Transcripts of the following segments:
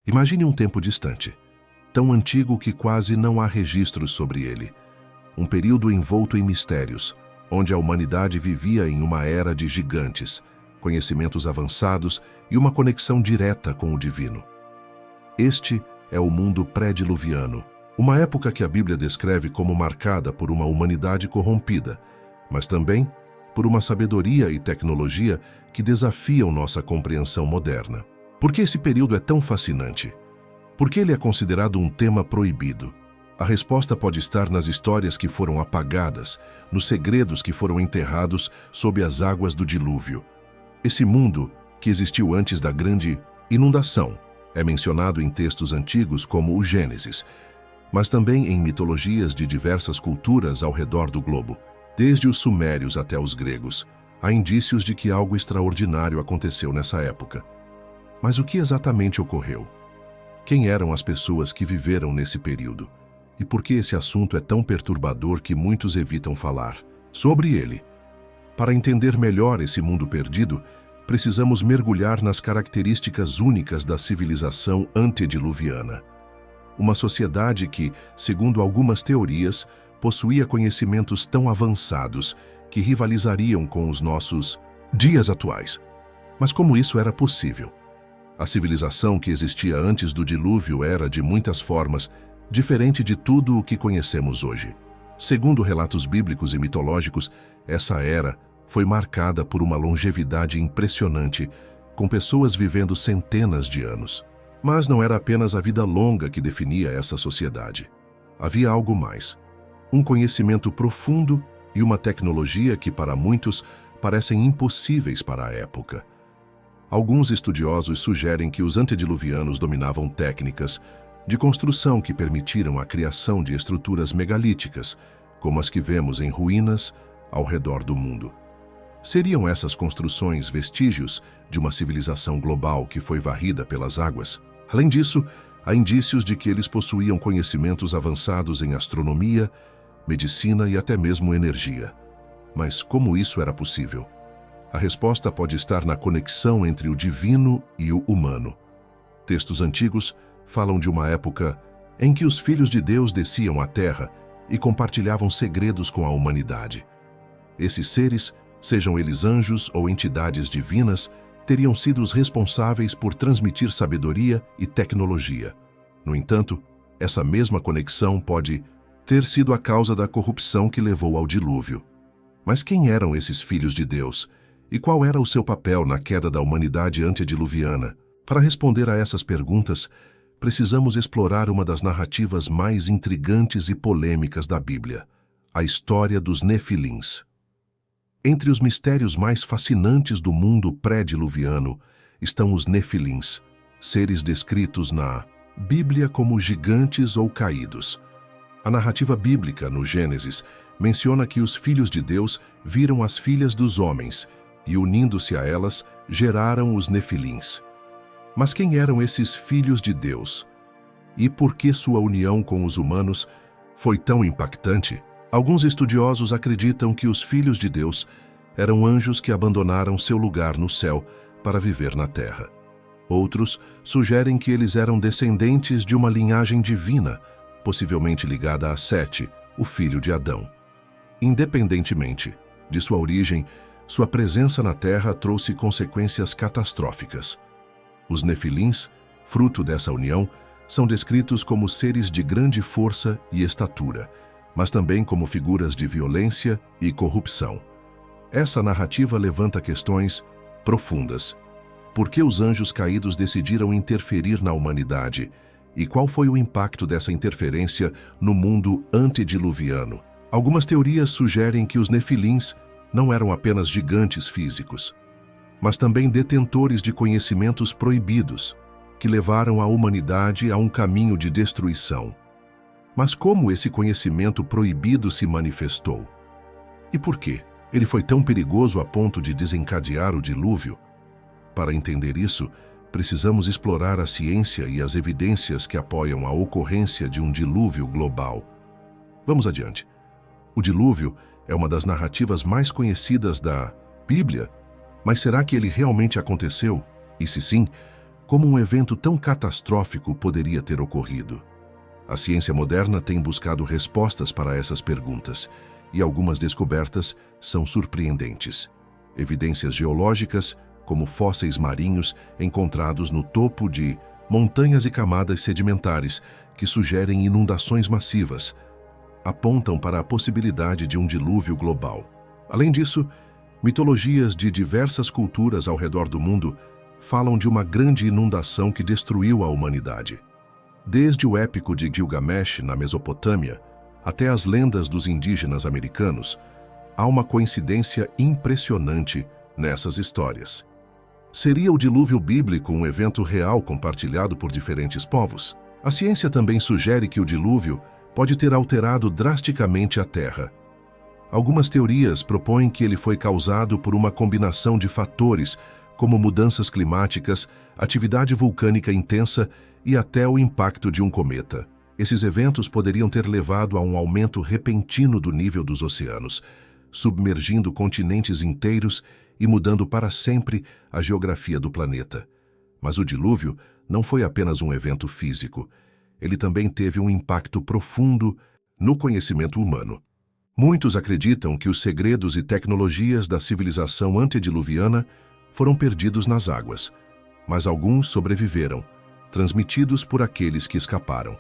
Imagine um tempo distante, tão antigo que quase não há registros sobre ele. Um período envolto em mistérios, onde a humanidade vivia em uma era de gigantes, conhecimentos avançados e uma conexão direta com o divino. Este é o mundo pré-diluviano, uma época que a Bíblia descreve como marcada por uma humanidade corrompida, mas também por uma sabedoria e tecnologia que desafiam nossa compreensão moderna. Por que esse período é tão fascinante? Por que ele é considerado um tema proibido? A resposta pode estar nas histórias que foram apagadas, nos segredos que foram enterrados sob as águas do dilúvio. Esse mundo, que existiu antes da grande inundação, é mencionado em textos antigos como o Gênesis, mas também em mitologias de diversas culturas ao redor do globo. Desde os sumérios até os gregos, há indícios de que algo extraordinário aconteceu nessa época. Mas o que exatamente ocorreu? Quem eram as pessoas que viveram nesse período? E por que esse assunto é tão perturbador que muitos evitam falar sobre ele? Para entender melhor esse mundo perdido, precisamos mergulhar nas características únicas da civilização antediluviana. Uma sociedade que, segundo algumas teorias, possuía conhecimentos tão avançados que rivalizariam com os nossos dias atuais. Mas como isso era possível? A civilização que existia antes do dilúvio era, de muitas formas, diferente de tudo o que conhecemos hoje. Segundo relatos bíblicos e mitológicos, essa era foi marcada por uma longevidade impressionante, com pessoas vivendo centenas de anos. Mas não era apenas a vida longa que definia essa sociedade. Havia algo mais. Um conhecimento profundo e uma tecnologia que, para muitos, parecem impossíveis para a época. Alguns estudiosos sugerem que os antediluvianos dominavam técnicas de construção que permitiram a criação de estruturas megalíticas, como as que vemos em ruínas ao redor do mundo. Seriam essas construções vestígios de uma civilização global que foi varrida pelas águas? Além disso, há indícios de que eles possuíam conhecimentos avançados em astronomia, medicina e até mesmo energia. Mas como isso era possível? A resposta pode estar na conexão entre o divino e o humano. Textos antigos falam de uma época em que os filhos de Deus desciam à terra e compartilhavam segredos com a humanidade. Esses seres, sejam eles anjos ou entidades divinas, teriam sido os responsáveis por transmitir sabedoria e tecnologia. No entanto, essa mesma conexão pode ter sido a causa da corrupção que levou ao dilúvio. Mas quem eram esses filhos de Deus? E qual era o seu papel na queda da humanidade antediluviana? Para responder a essas perguntas, precisamos explorar uma das narrativas mais intrigantes e polêmicas da Bíblia, a história dos Nefilins. Entre os mistérios mais fascinantes do mundo pré-diluviano estão os Nefilins, seres descritos na Bíblia como gigantes ou caídos. A narrativa bíblica, no Gênesis, menciona que os filhos de Deus viram as filhas dos homens e, unindo-se a elas, geraram os Nefilins. Mas quem eram esses filhos de Deus? E por que sua união com os humanos foi tão impactante? Alguns estudiosos acreditam que os filhos de Deus eram anjos que abandonaram seu lugar no céu para viver na terra. Outros sugerem que eles eram descendentes de uma linhagem divina, possivelmente ligada a Sete, o filho de Adão. Independentemente de sua origem, sua presença na Terra trouxe consequências catastróficas. Os Nefilins, fruto dessa união, são descritos como seres de grande força e estatura, mas também como figuras de violência e corrupção. Essa narrativa levanta questões profundas. Por que os anjos caídos decidiram interferir na humanidade? E qual foi o impacto dessa interferência no mundo antediluviano? Algumas teorias sugerem que os Nefilins não eram apenas gigantes físicos, mas também detentores de conhecimentos proibidos, que levaram a humanidade a um caminho de destruição. Mas como esse conhecimento proibido se manifestou? E por quê? Ele foi tão perigoso a ponto de desencadear o dilúvio? Para entender isso, precisamos explorar a ciência e as evidências que apoiam a ocorrência de um dilúvio global. Vamos adiante. O dilúvio é uma das narrativas mais conhecidas da Bíblia, mas será que ele realmente aconteceu? E se sim, Como um evento tão catastrófico poderia ter ocorrido? A ciência moderna tem buscado respostas para essas perguntas, e algumas descobertas são surpreendentes. Evidências geológicas, como fósseis marinhos encontrados no topo de montanhas e camadas sedimentares que sugerem inundações massivas, apontam para a possibilidade de um dilúvio global. Além disso, mitologias de diversas culturas ao redor do mundo falam de uma grande inundação que destruiu a humanidade. Desde o épico de Gilgamesh, na Mesopotâmia, até as lendas dos indígenas americanos, há uma coincidência impressionante nessas histórias. Seria o dilúvio bíblico um evento real compartilhado por diferentes povos? A ciência também sugere que o dilúvio pode ter alterado drasticamente a Terra. Algumas teorias propõem que ele foi causado por uma combinação de fatores, como mudanças climáticas, atividade vulcânica intensa e até o impacto de um cometa. Esses eventos poderiam ter levado a um aumento repentino do nível dos oceanos, submergindo continentes inteiros e mudando para sempre a geografia do planeta. Mas o dilúvio não foi apenas um evento físico. Ele também teve um impacto profundo no conhecimento humano. Muitos acreditam que os segredos e tecnologias da civilização antediluviana foram perdidos nas águas, mas alguns sobreviveram, transmitidos por aqueles que escaparam.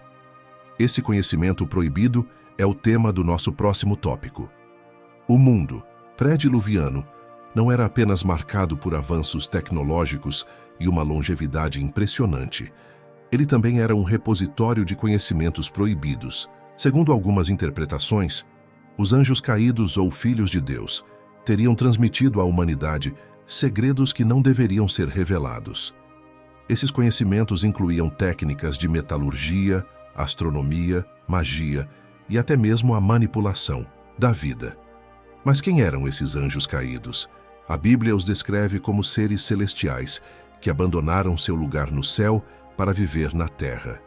Esse conhecimento proibido é o tema do nosso próximo tópico. O mundo pré-diluviano não era apenas marcado por avanços tecnológicos e uma longevidade impressionante. Ele também era um repositório de conhecimentos proibidos. Segundo algumas interpretações, os anjos caídos ou filhos de Deus teriam transmitido à humanidade segredos que não deveriam ser revelados. Esses conhecimentos incluíam técnicas de metalurgia, astronomia, magia e até mesmo a manipulação da vida. Mas quem eram esses anjos caídos? A Bíblia os descreve como seres celestiais que abandonaram seu lugar no céu para viver na terra.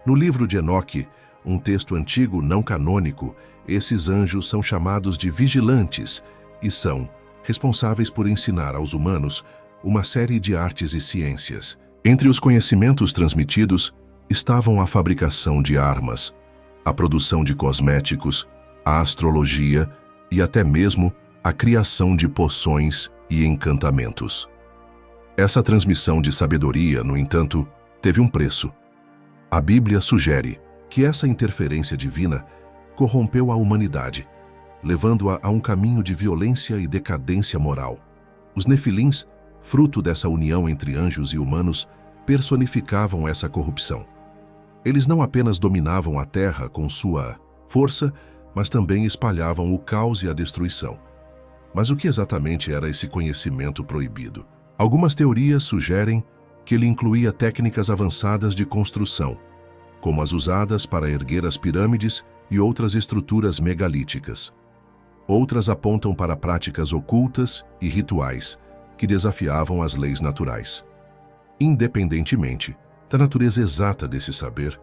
No livro de Enoque, um texto antigo não canônico, esses anjos são chamados de vigilantes e são responsáveis por ensinar aos humanos uma série de artes e ciências. Entre os conhecimentos transmitidos estavam a fabricação de armas, a produção de cosméticos, a astrologia e até mesmo a criação de poções e encantamentos. Essa transmissão de sabedoria, no entanto, teve um preço. A Bíblia sugere que essa interferência divina corrompeu a humanidade, levando-a a um caminho de violência e decadência moral. Os Nefilins, fruto dessa união entre anjos e humanos, personificavam essa corrupção. Eles não apenas dominavam a terra com sua força, mas também espalhavam o caos e a destruição. Mas o que exatamente era esse conhecimento proibido? Algumas teorias sugerem que ele incluía técnicas avançadas de construção, como as usadas para erguer as pirâmides e outras estruturas megalíticas. Outras apontam para práticas ocultas e rituais que desafiavam as leis naturais. Independentemente da natureza exata desse saber,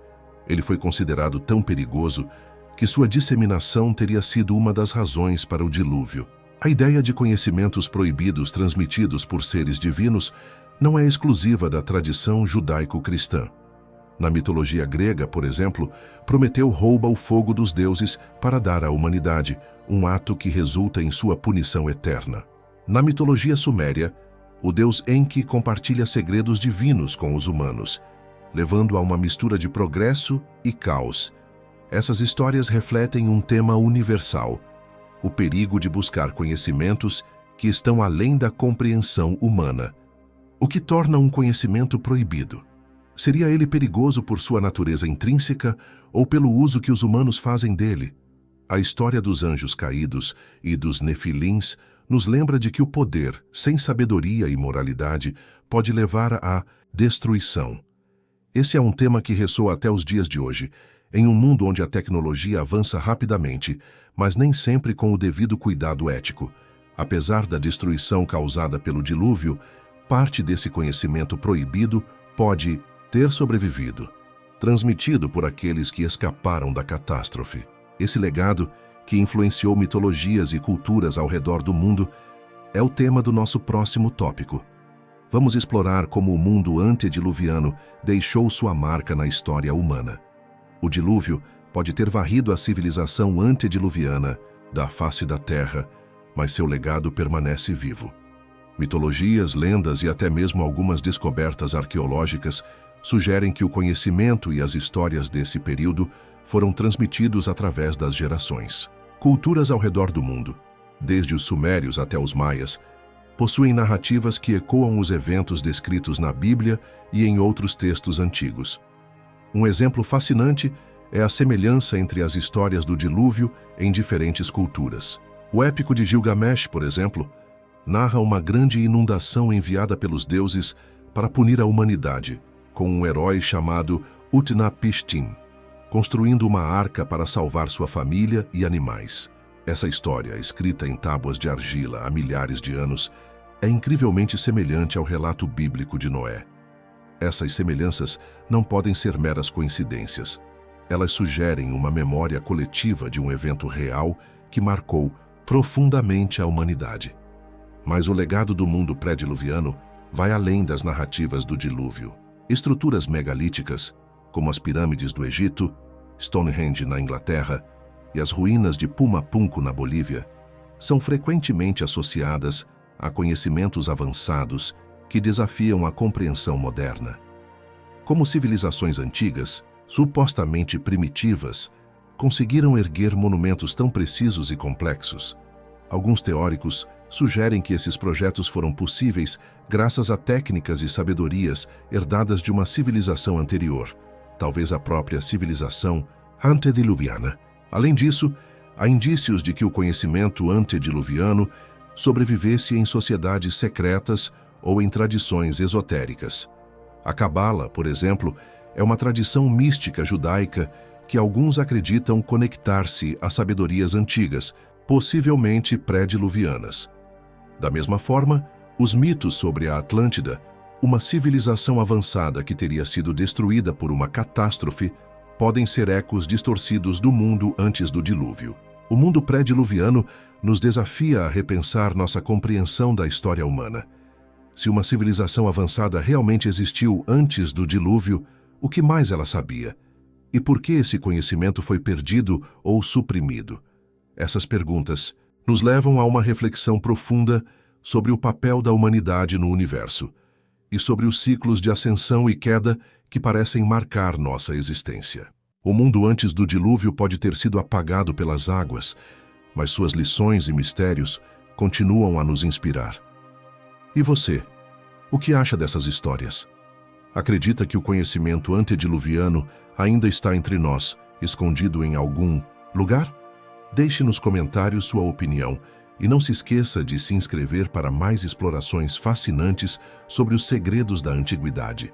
ele foi considerado tão perigoso que sua disseminação teria sido uma das razões para o dilúvio. A ideia de conhecimentos proibidos transmitidos por seres divinos não é exclusiva da tradição judaico-cristã. Na mitologia grega, por exemplo, Prometeu rouba o fogo dos deuses para dar à humanidade, um ato que resulta em sua punição eterna. Na mitologia suméria, o deus Enki compartilha segredos divinos com os humanos, levando a uma mistura de progresso e caos. Essas histórias refletem um tema universal: o perigo de buscar conhecimentos que estão além da compreensão humana. O que torna um conhecimento proibido? Seria ele perigoso por sua natureza intrínseca ou pelo uso que os humanos fazem dele? A história dos anjos caídos e dos nefilins nos lembra de que o poder, sem sabedoria e moralidade, pode levar à destruição. Esse é um tema que ressoa até os dias de hoje, em um mundo onde a tecnologia avança rapidamente, mas nem sempre com o devido cuidado ético. Apesar da destruição causada pelo dilúvio, parte desse conhecimento proibido pode ter sobrevivido, transmitido por aqueles que escaparam da catástrofe. Esse legado, que influenciou mitologias e culturas ao redor do mundo, é o tema do nosso próximo tópico. vamos explorar como o mundo antediluviano deixou sua marca na história humana. O dilúvio pode ter varrido a civilização antediluviana da face da Terra, mas seu legado permanece vivo. Mitologias, lendas e até mesmo algumas descobertas arqueológicas sugerem que o conhecimento e as histórias desse período foram transmitidos através das gerações. Culturas ao redor do mundo, desde os sumérios até os maias, possuem narrativas que ecoam os eventos descritos na Bíblia e em outros textos antigos. Um exemplo fascinante é a semelhança entre as histórias do dilúvio em diferentes culturas. O épico de Gilgamesh, por exemplo, narra uma grande inundação enviada pelos deuses para punir a humanidade, com um herói chamado Utnapishtim, construindo uma arca para salvar sua família e animais. Essa história, escrita em tábuas de argila há milhares de anos, é incrivelmente semelhante ao relato bíblico de Noé. Essas semelhanças não podem ser meras coincidências. Elas sugerem uma memória coletiva de um evento real que marcou profundamente a humanidade. Mas o legado do mundo pré-diluviano vai além das narrativas do dilúvio. Estruturas megalíticas, como as pirâmides do Egito, Stonehenge na Inglaterra e as ruínas de Pumapunku na Bolívia, são frequentemente associadas a conhecimentos avançados que desafiam a compreensão moderna. Como civilizações antigas, supostamente primitivas, conseguiram erguer monumentos tão precisos e complexos. Alguns teóricos sugerem que esses projetos foram possíveis graças a técnicas e sabedorias herdadas de uma civilização anterior, talvez a própria civilização antediluviana. Além disso, há indícios de que o conhecimento antediluviano sobrevivesse em sociedades secretas ou em tradições esotéricas. A Cabala, por exemplo, é uma tradição mística judaica que alguns acreditam conectar-se a sabedorias antigas, possivelmente pré-diluvianas. Da mesma forma, os mitos sobre a Atlântida, uma civilização avançada que teria sido destruída por uma catástrofe, podem ser ecos distorcidos do mundo antes do dilúvio. O mundo pré-diluviano nos desafia a repensar nossa compreensão da história humana. Se uma civilização avançada realmente existiu antes do dilúvio, o que mais ela sabia? E por que esse conhecimento foi perdido ou suprimido? Essas perguntas nos levam a uma reflexão profunda sobre o papel da humanidade no universo e sobre os ciclos de ascensão e queda que parecem marcar nossa existência. O mundo antes do dilúvio pode ter sido apagado pelas águas, mas suas lições e mistérios continuam a nos inspirar. E você? O que acha dessas histórias? Acredita que o conhecimento antediluviano ainda está entre nós, escondido em algum lugar? Deixe nos comentários sua opinião e não se esqueça de se inscrever para mais explorações fascinantes sobre os segredos da antiguidade.